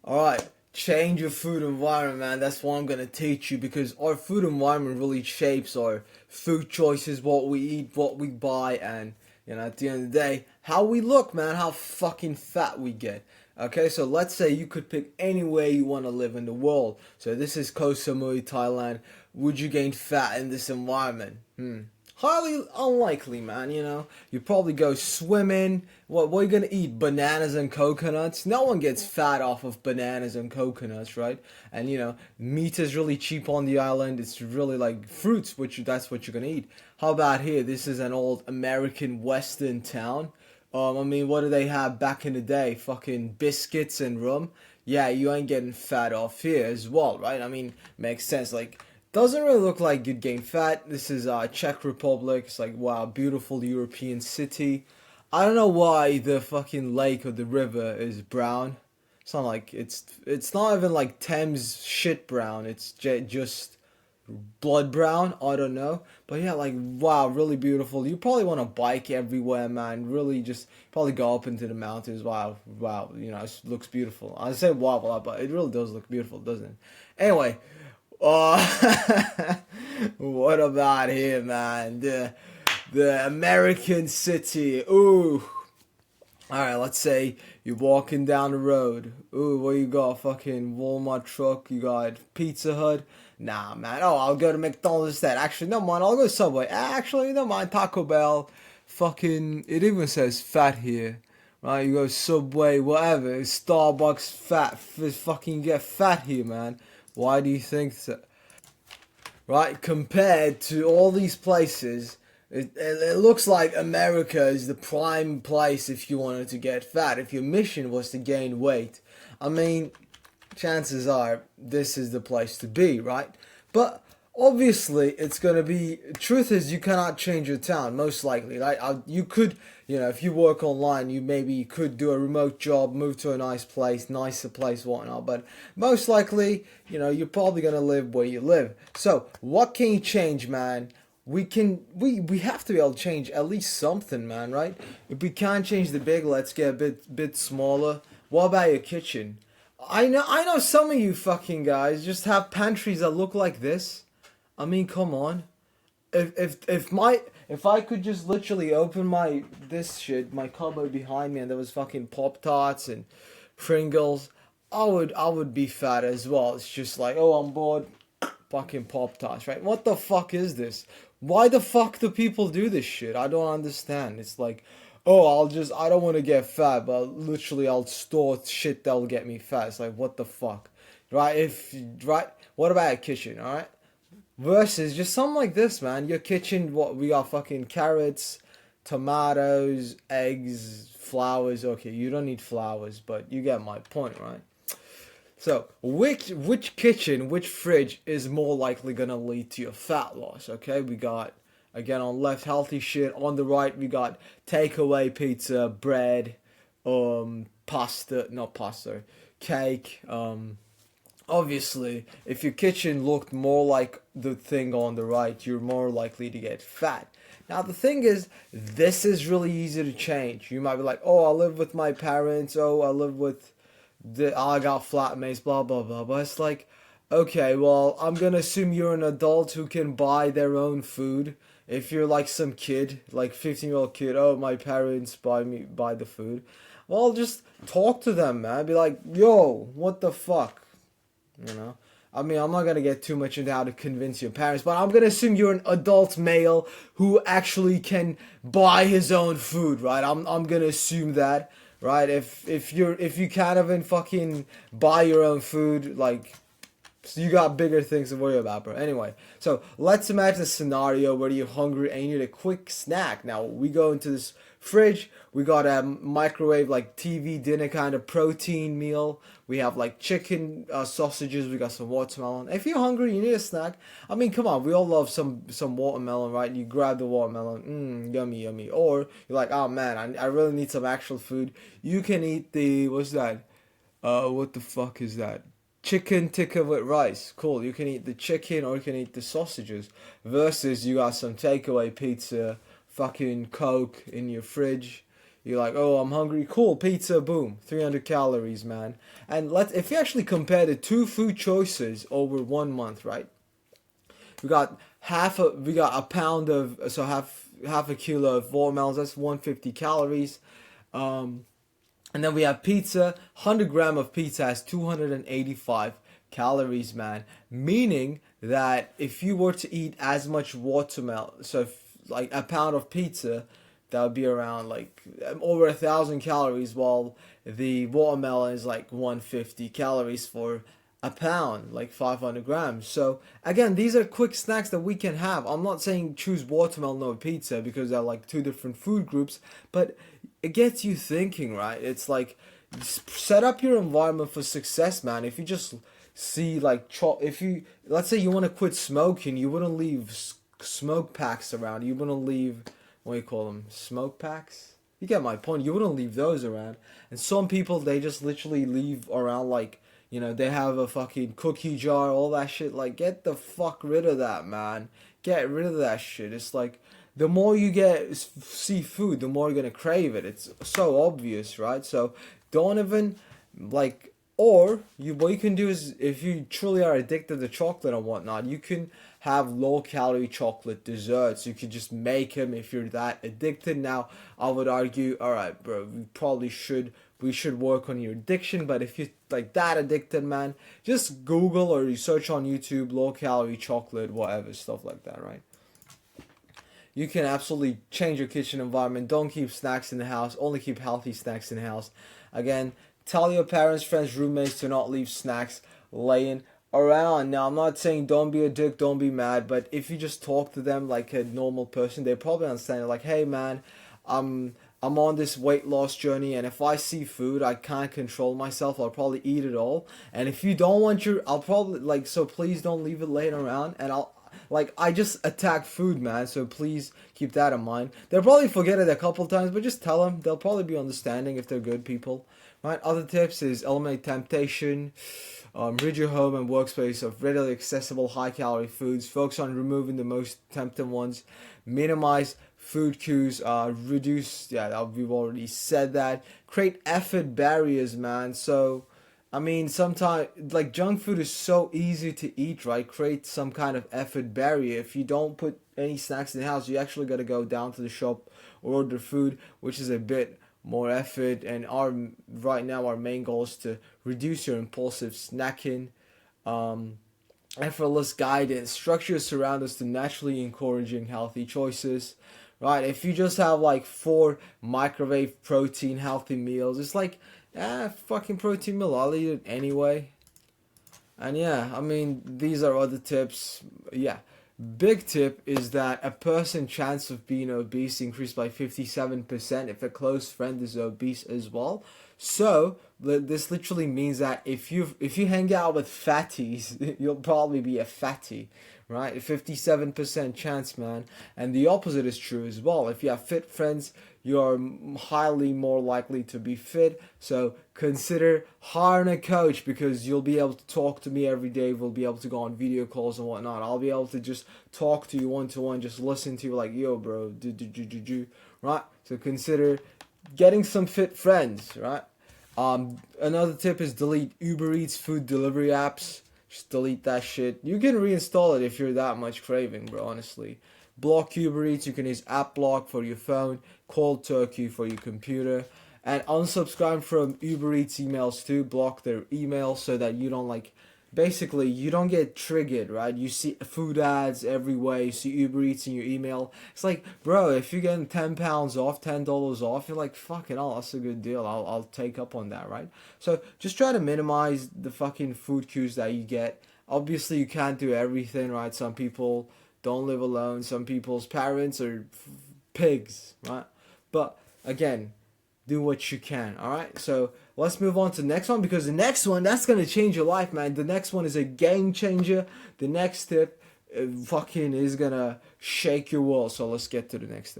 Alright, change your food environment, man. That's what I'm gonna teach you because our food environment really shapes our food choices, what we eat, what we buy, and at the end of the day, how we look, man, how fucking fat we get. Okay, so let's say you could pick any way you want to live in the world. So this is Koh Samui, Thailand. Would you gain fat in this environment? Highly unlikely, man. You probably go swimming. What are you gonna eat? Bananas and coconuts? No one gets fat off of bananas and coconuts, right? And meat is really cheap on the island. It's really like fruits, which that's what you're gonna eat. How about here? This is an old American Western town. I mean, what do they have back in the day? Fucking biscuits and rum. Yeah, you ain't getting fat off here as well, right? I mean, makes sense. Like, doesn't really look like you'd gain fat. This is Czech Republic. It's like, wow, beautiful European city. I don't know why the fucking lake or the river is brown. It's not like it's not even like Thames shit brown. It's just blood brown. I don't know, but yeah, like wow, really beautiful. You probably want to bike everywhere, man. Really, just probably go up into the mountains. Wow, wow, it looks beautiful. I say wow, wow, but it really does look beautiful, doesn't it? Anyway, what about here, man? The American city. Ooh. Alright, let's say you're walking down the road. Ooh, what you got? Fucking Walmart truck. You got Pizza Hut. Nah, man. Oh, I'll go to McDonald's instead. Actually, no, mind. I'll go Subway. Actually, no, mind. Taco Bell. Fucking. It even says fat here. Right? You go Subway, whatever. Starbucks, fat. Fucking get fat here, man. Why do you think so? Right? Compared to all these places, it looks like America is the prime place if you wanted to get fat. If your mission was to gain weight, I mean, chances are this is the place to be, right? But obviously, it's gonna be. Truth is, you cannot change your town, most likely, right? You could, if you work online, you maybe could do a remote job, move to a nice place, nicer place, whatnot. But most likely, you're probably gonna live where you live. So, what can you change, man? We have to be able to change at least something, man, right? If we can't change the big, let's get a bit smaller. What about your kitchen? I know some of you fucking guys just have pantries that look like this. I mean, come on. If I could just literally open my cupboard behind me and there was fucking Pop Tarts and Pringles, I would be fat as well. It's just like, oh, I'm bored, fucking Pop Tarts, right? What the fuck is this? Why the fuck do people do this shit? I don't understand. It's like, oh, I don't want to get fat, but literally I'll store shit that'll get me fat. It's like, what the fuck? Right, what about a kitchen, alright? Versus just something like this, man. Your kitchen, what, we got fucking carrots, tomatoes, eggs, flowers. Okay, you don't need flowers, but you get my point, right? So, which kitchen, which fridge is more likely gonna lead to your fat loss? Okay, we got again on left healthy shit. On the right, we got takeaway pizza, bread, pasta, not pasta, cake. Obviously, if your kitchen looked more like the thing on the right, you're more likely to get fat. Now, the thing is, this is really easy to change. You might be like, oh, I live with my parents. Oh, I live with I got flatmates, blah blah blah. But it's like, okay, well, I'm gonna assume you're an adult who can buy their own food. If you're like some kid, like 15-year-old kid, oh, my parents buy the food. Well, just talk to them, man. Be like, yo, what the fuck, you know? I mean, I'm not gonna get too much into how to convince your parents, but I'm gonna assume you're an adult male who actually can buy his own food, right? I'm gonna assume that, right? If you can't even fucking buy your own food, like, so you got bigger things to worry about, bro. Anyway, so let's imagine a scenario where you're hungry and you need a quick snack. Now we go into this fridge. We got a microwave, like TV dinner kind of protein meal. We have like chicken, sausages. We got some watermelon. If you're hungry, you need a snack. I mean, come on, we all love some watermelon, right? You grab the watermelon, yummy, yummy. Or you're like, oh man, I really need some actual food. You can eat the what's that? What the fuck is that? Chicken tikka with rice. Cool. You can eat the chicken or you can eat the sausages. Versus you got some takeaway pizza, fucking Coke in your fridge. You're like, oh, I'm hungry. Cool, pizza, boom, 300 calories, man. And if you actually compare the two food choices over 1 month, right? We got a pound of so half a kilo of watermelons. That's 150 calories. Um, and then we have pizza. 100 gram of pizza has 285 calories, man. Meaning that if you were to eat as much watermelon, so if, like a pound of pizza, that would be around like over 1,000 calories, while the watermelon is like 150 calories for a pound, like 500 grams. So again, these are quick snacks that we can have. I'm not saying choose watermelon over pizza because they're like two different food groups, but it gets you thinking, right? It's like set up your environment for success, man. If you just see like if you, let's say you want to quit smoking, you wouldn't leave smoke packs around. You wouldn't leave, what do you call them, smoke packs? You get my point. You wouldn't leave those around. And some people, they just literally leave around like, they have a fucking cookie jar, all that shit. Like, get the fuck rid of that, man. Get rid of that shit. It's like, the more you see food, the more you're gonna crave it. It's so obvious, right? So, don't even, like, or what you can do is, if you truly are addicted to chocolate and whatnot, you can have low-calorie chocolate desserts. You could just make them if you're that addicted. Now, I would argue, all right, bro, we should work on your addiction. But if you're like that addicted, man, just Google or you search on YouTube low-calorie chocolate, whatever, stuff like that, right? You can absolutely change your kitchen environment. Don't keep snacks in the house. Only keep healthy snacks in the house. Again, tell your parents, friends, roommates to not leave snacks laying around. Now, I'm not saying don't be a dick, don't be mad, but if you just talk to them like a normal person, they probably understand. Like, hey, man, I'm on this weight loss journey, and if I see food, I can't control myself. I'll probably eat it all. And if you don't want I'll probably so please don't leave it laying around. And I just attack food, man. So please keep that in mind. They'll probably forget it a couple times, but just tell them. They'll probably be understanding if they're good people, right? Other tips is eliminate temptation. Rid your home and workspace of readily accessible high-calorie foods. Focus on removing the most tempting ones. Minimize food cues. Reduce. Yeah, we've already said that. Create effort barriers, man. So, I mean, sometimes like junk food is so easy to eat, right? Create some kind of effort barrier. If you don't put any snacks in the house, you actually got to go down to the shop or order food, which is a bit more effort. And right now our main goal is to reduce your impulsive snacking. Effortless guidance. Structure your surroundings to naturally encouraging healthy choices, right? If you just have like 4 microwave protein healthy meals, it's like, fucking protein meal, I'll eat it anyway. And yeah, I mean, these are other tips. Yeah. Big tip is that a person's chance of being obese increased by 57% if a close friend is obese as well. So this literally means that if you hang out with fatties, you'll probably be a fatty, right? 57% chance, man. And the opposite is true as well. If you have fit friends, you're highly more likely to be fit. So consider hiring a coach, because you'll be able to talk to me every day. We'll be able to go on video calls and whatnot. I'll be able to just talk to you one-to-one, just listen to you like, yo, bro, right? So consider getting some fit friends, right? Another tip is delete Uber Eats food delivery apps. Just delete that shit. You can reinstall it if you're that much craving, bro, honestly. Block Uber Eats. You can use app block for your phone, cold turkey for your computer, and unsubscribe from Uber Eats emails too. Block their emails so that you don't basically you don't get triggered, right? You see food ads everywhere. You see Uber Eats in your email. It's like, bro, if you're getting £10 off, $10 off, you're like, fucking hell, that's a good deal. I'll take up on that, right? So just try to minimize the fucking food cues that you get. Obviously, you can't do everything, right? Some people don't live alone. Some people's parents are pigs, right? But again, do what you can, alright? So let's move on to the next one, because the next one, that's going to change your life, man. The next one is a game changer. The next tip fucking is going to shake your world. So let's get to the next tip.